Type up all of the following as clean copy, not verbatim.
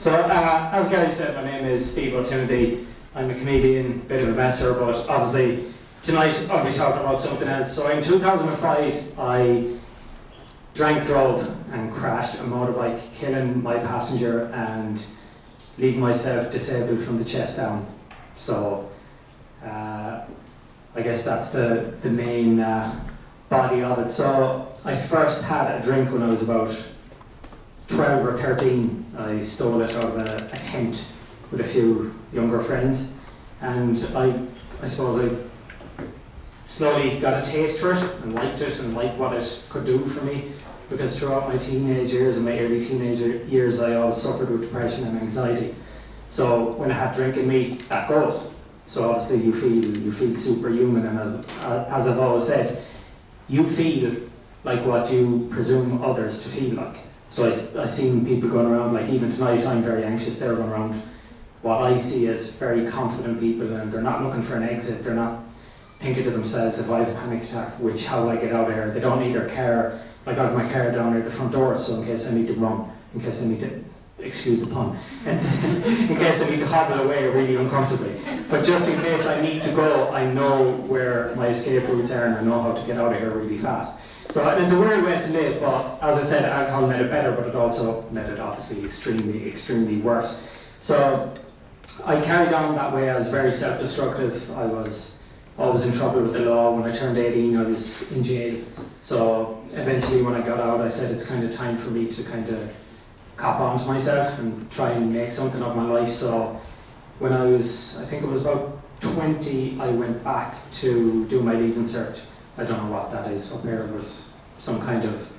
So, as Gary said, my name is Stevo Timothy. I'm a comedian, bit of a messer, but obviously tonight I'll be talking about something else. So in 2005, I drank, drove and crashed a motorbike, killing my passenger and leaving myself disabled from the chest down. So I guess that's the main body of it. So I first had a drink when I was about 12 or 13. I stole it out of a tent with a few younger friends, and I suppose I slowly got a taste for it and liked what it could do for me, because throughout my teenage years and my early teenage years I always suffered with depression and anxiety. So when I had drink in me, that goes. So obviously you feel superhuman, and as I've always said, you feel like what you presume others to feel like. So I seen people going around, like even tonight I'm very anxious, they're going around what I see as very confident people, and they're not looking for an exit, they're not thinking to themselves, if I have a panic attack, how will I get out of here? They don't need their car, like I have my car down at the front door, so in case I need to run, in case I need to, excuse the pun, in case I need to hobble away really uncomfortably. But just in case I need to go, I know where my escape routes are and I know how to get out of here really fast. So it's a weird way to live, but as I said, alcohol made it better, but it also made it obviously extremely, extremely worse. So I carried on that way. I was very self-destructive. I was always in trouble with the law. When I turned 18, I was in jail. So eventually when I got out, I said it's kind of time for me to kind of cop on to myself and try and make something of my life. So when I think it was about 20, I went back to do my leaving cert. I don't know what that is. Up there was some kind of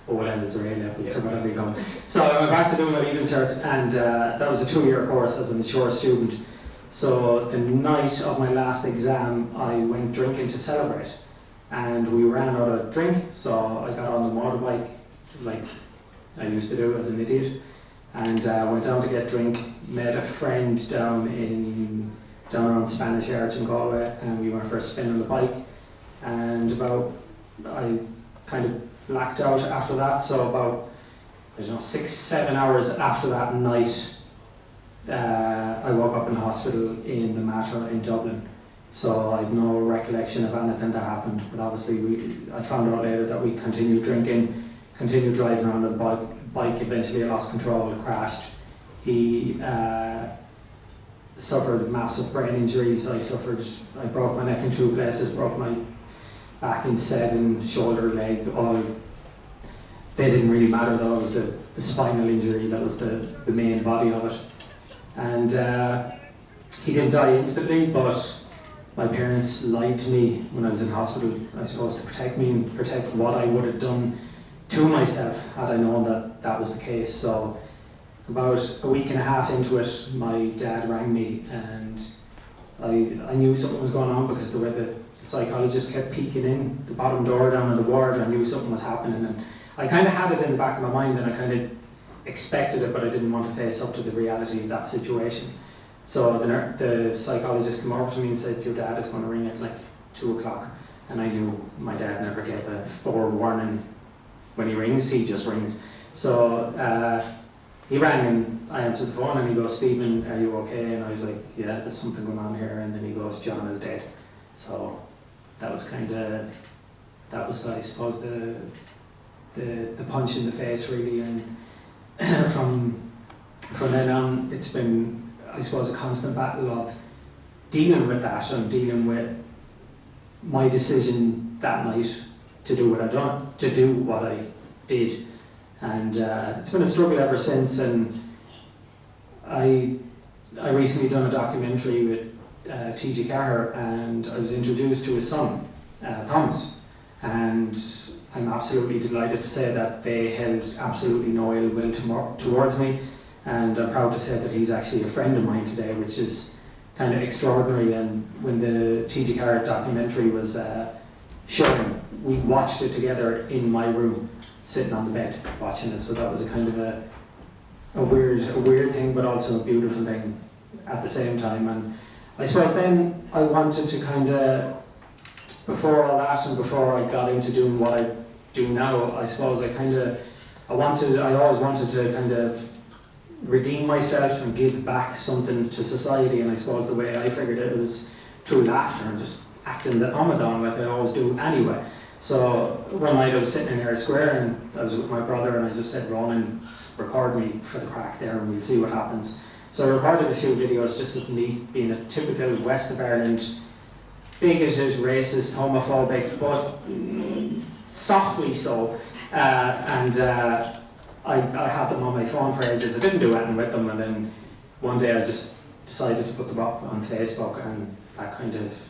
O-levels or A-levels or whatever you call it. So I went back to do my leaving cert, and that was a 2-year course as a mature student. So the night of my last exam, I went drinking to celebrate, and we ran out of drink. So I got on the motorbike, like I used to do as an idiot, and went down to get drink. Met a friend down around Spanish Arch in Galway, and we went for a spin on the bike. And I kind of blacked out after that, so about, 6-7 hours after that night, I woke up in hospital in the Mater in Dublin. So I had no recollection of anything that happened, but obviously I found out later that we continued drinking, continued driving around on the bike. Eventually I lost control, crashed. He suffered massive brain injuries. I broke my neck in 2 places, broke my back in 7, shoulder, leg, all. They didn't really matter though. It was the spinal injury that was the main body of it. And he didn't die instantly, but my parents lied to me when I was in hospital, I suppose to protect me and protect what I would have done to myself had I known that that was the case. So about a week and a half into it, my dad rang me, and I knew something was going on because the way the psychologist kept peeking in the bottom door down in the ward. I knew something was happening, and I kind of had it in the back of my mind, and I kind of expected it, but I didn't want to face up to the reality of that situation. So the psychologist came over to me and said, your dad is going to ring at like 2 o'clock. And I knew my dad never gave a forewarning. When he rings, he just rings. So he rang and I answered the phone, and he goes, Stephen, are you okay? And I was like, yeah, there's something going on here. And then he goes, John is dead. So that was I suppose the punch in the face really, and from then on it's been, I suppose, a constant battle of dealing with that and dealing with my decision that night to do what I did, and it's been a struggle ever since. And I recently done a documentary with T.G. Hire, and I was introduced to his son, Thomas, and I'm absolutely delighted to say that they held absolutely no ill will towards me, and I'm proud to say that he's actually a friend of mine today, which is kind of extraordinary. And when the T.G. Hire documentary was shown, we watched it together in my room, sitting on the bed watching it, so that was a kind of a weird thing, but also a beautiful thing at the same time. And I suppose then I wanted to kind of, before all that and before I got into doing what I do now, I suppose I always wanted to kind of redeem myself and give back something to society. And I suppose the way I figured it was through laughter and just acting the Ramadan like I always do anyway. So one night I was sitting in Ayr Square and I was with my brother and I just said, Ronan, record me for the crack there and we'll see what happens. So I recorded a few videos just of me being a typical West of Ireland, bigoted, racist, homophobic, but softly so. I had them on my phone for ages. I didn't do anything with them, and then one day I just decided to put them up on Facebook, and that kind of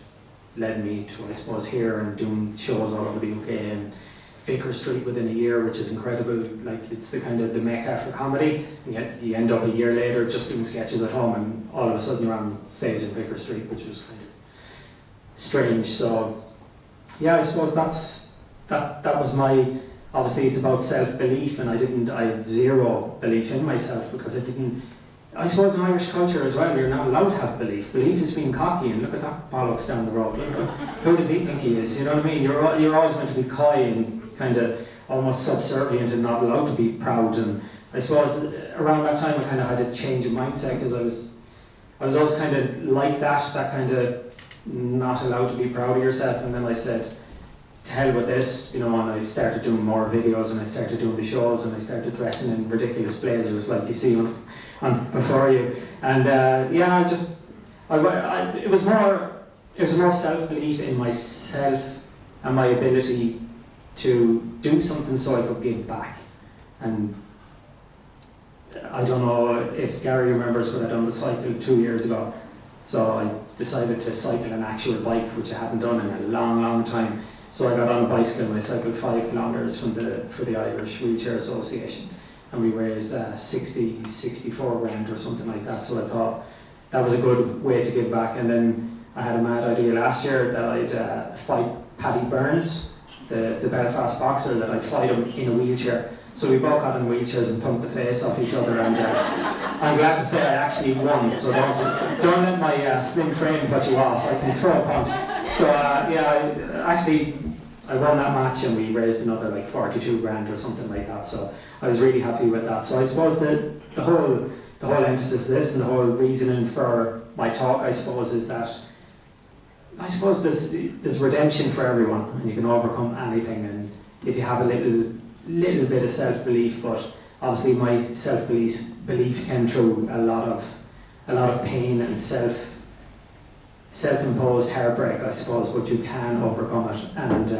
led me to, I suppose, here and doing shows all over the UK and Vicar Street within a year, which is incredible. Like, it's the kind of the mecca for comedy, and yet you end up a year later just doing sketches at home, and all of a sudden you're on stage in Vicar Street, which was kind of strange. So yeah, I suppose that was my. Obviously, it's about self-belief, and I had zero belief in myself because I suppose in Irish culture as well, you're not allowed to have belief. Belief is being cocky, and look at that bollocks down the road. Who does he think he is? You know what I mean? You're always meant to be coy and kind of almost subservient and not allowed to be proud. And I suppose around that time I kind of had a change of mindset because I was always kind of like that kind of not allowed to be proud of yourself. And then I said, to hell with this, you know, and I started doing more videos and I started doing the shows and I started dressing in ridiculous blazers like you see on before you. And yeah, it was more self-belief in myself and my ability to do something so I could give back. And I don't know if Gary remembers when I done the cycle 2 years ago. So I decided to cycle an actual bike, which I hadn't done in a long, long time. So I got on a bicycle and I cycled 5 kilometres for the Irish Wheelchair Association, and we raised 64 grand or something like that. So I thought that was a good way to give back. And then I had a mad idea last year that I'd fight Paddy Burns, the Belfast boxer, that I'd fight him in a wheelchair. So we both got in wheelchairs and thumped the face off each other, and I'm glad to say I actually won. So don't let my slim frame put you off. I can throw a punch. So yeah, I won that match and we raised another like 42 grand or something like that. So I was really happy with that. So I suppose the whole emphasis of this and the whole reasoning for my talk, I suppose, is that I suppose there's redemption for everyone, and you can overcome anything. And if you have a little bit of self-belief, but obviously my self-belief came through a lot of pain and self-imposed heartbreak, I suppose, but you can overcome it. And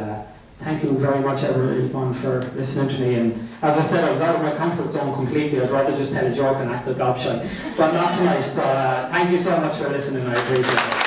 thank you very much, everyone, for listening to me. And as I said, I was out of my comfort zone completely. I'd rather just tell a joke and act a gobshite, but not tonight. So thank you so much for listening. I appreciate it.